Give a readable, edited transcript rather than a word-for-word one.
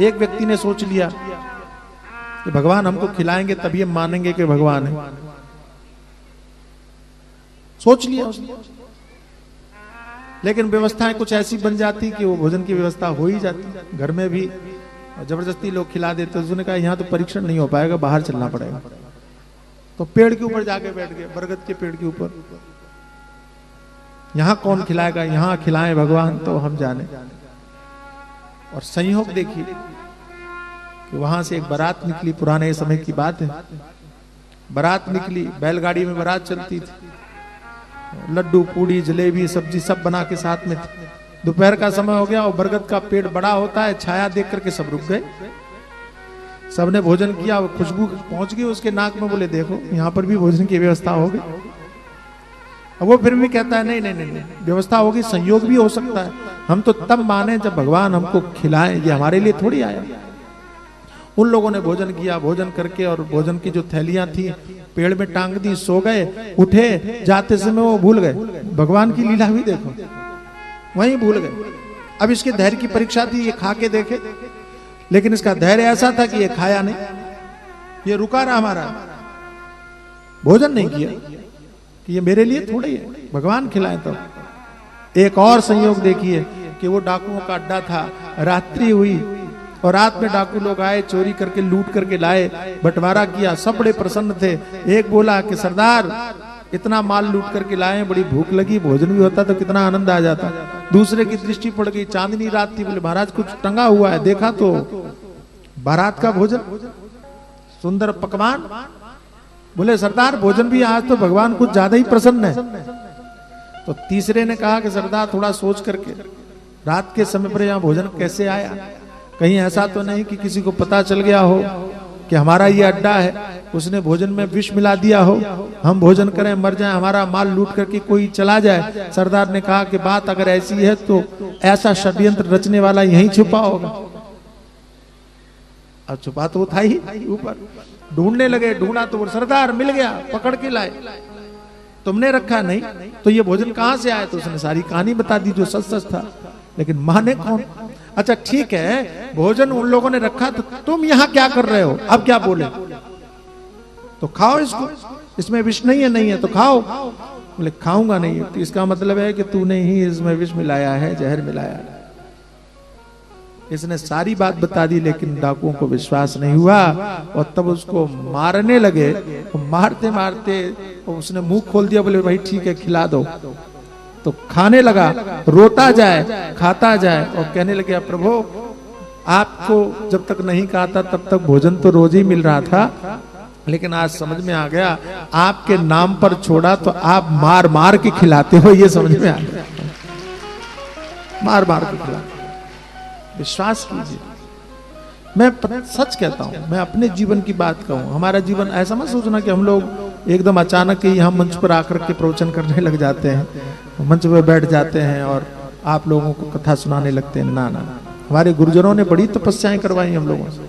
एक व्यक्ति ने सोच लिया कि भगवान हमको खिलाएंगे तभी हम मानेंगे कि भगवान है, सोच लिया उसने। लेकिन व्यवस्थाएं कुछ ऐसी बन जाती कि वो भोजन की व्यवस्था हो ही जाती। घर में भी जबरदस्ती लोग खिला देते। उसने कहा यहाँ तो परीक्षण नहीं हो पाएगा, बाहर चलना पड़ेगा। तो पेड़ के ऊपर जाके बैठ गए, बरगद के पेड़ के ऊपर। यहां कौन खिलाएगा, यहां खिलाएं भगवान तो हम जाने। और संयोग देखिए कि वहां से एक बारात निकली। पुराने समय की बात है, बारात निकली, बैलगाड़ी में बारात चलती थी। लड्डू पूड़ी जलेबी सब्जी सब बना के साथ में थी। दोपहर का समय हो गया और बरगद का पेड़ बड़ा होता है, छाया देख करके सब रुक गए। सबने भोजन किया, खुशबू पहुंच गई उसके नाक में। बोले देखो यहाँ पर भी भोजन की व्यवस्था हो गई। अब वो फिर भी कहता है नहीं नहीं नहीं, नहीं व्यवस्था होगी, संयोग भी हो सकता है। हम तो तब माने जब भगवान हमको खिलाएं, ये हमारे लिए थोड़ी आया। उन लोगों ने भोजन किया, भोजन करके और भोजन की जो थैलियां थी पेड़ में टांग दी, सो गए। उठे जाते समय वो भूल गए। भगवान की लीला भी देखो, वहीं भूल गए। अब इसके धैर्य की परीक्षा थी, ये खा के देखे। लेकिन इसका धैर्य ऐसा था कि ये खाया नहीं, ये रुका रहा, हमारा भोजन नहीं किया कि ये मेरे लिए थोड़े ही है, भगवान खिलाए। तो एक और संयोग देखिए कि वो डाकुओं का अड्डा था। रात्रि हुई और रात में डाकू लोग आए, चोरी करके लूट करके लाए, बंटवारा किया। सब बड़े प्रसन्न थे। एक बोला कि सरदार इतना माल लूट करके लाए, बड़ी भूख लगी, भोजन भी होता तो कितना आनंद आ जाता। दूसरे की दृष्टि पड़ गई, चांदनी रात थी। बोले महाराज कुछ टंगा हुआ है, देखा तो बारात का भोजन, सुंदर पकवान। बोले सरदार भोजन भी आज तो भगवान कुछ ज्यादा ही प्रसन्न है। तो तीसरे ने कहा कि सरदार थोड़ा सोच करके, रात के समय पर यहाँ भोजन कैसे आया? कहीं ऐसा तो नहीं कि किसी को पता चल गया हो कि हमारा ये अड्डा है, उसने भोजन में विष मिला दिया हो, हम भोजन करें मर जाएं, हमारा माल लूट करके कोई चला जाए। सरदार ने कहा कि बात अगर ऐसी है तो ऐसा षड्यंत्र रचने वाला यहीं छुपा होगा। अब छुपा तो था ही ऊपर। ढूंढने लगे, ढूंढा तो वो सरदार मिल गया, पकड़ के लाए। तुमने रखा? नहीं। तो ये भोजन कहां से आया? तो उसने सारी कहानी बता दी जो सच सच था। लेकिन माने कौन? अच्छा ठीक है, भोजन उन लोगों ने रखा, तो तुम यहाँ क्या कर रहे हो? अब क्या बोले? तो खाओ इसको, इसमें विष नहीं है। नहीं है तो खाओ। बोले खाऊंगा नहीं। तो इसका मतलब है कि तूने ही इसमें विष मिलाया है, जहर मिलाया है। इसने सारी बात बता दी, लेकिन डाकुओं को विश्वास नहीं हुआ और तब उसको मारने लगे। मारते मारते उसने मुंह खोल दिया। बोले भाई ठीक है खिला दो। तो खाने लगा, रोता जाए, खाता जाए और कहने लगे प्रभु आपको जब तक नहीं कहा था तब तक भोजन तो रोज ही मिल रहा था, लेकिन आज समझ में आ गया आपके नाम पर छोड़ा तो आप मार मार के खिलाते हो, ये समझ में आ गया। मार मार के खिलाते। विश्वास कीजिए, मैं सच कहता हूं, मैं अपने जीवन की बात कहूं। हमारा जीवन ऐसा मत सोचना कि हम लोग एकदम अचानक ही हम मंच पर आकर के प्रवचन करने लग जाते हैं, मंच पर बैठ जाते हैं और आप लोगों को कथा सुनाने लगते हैं। ना ना, हमारे गुरुजनों ने बड़ी तपस्याएं करवाई हम लोगों से।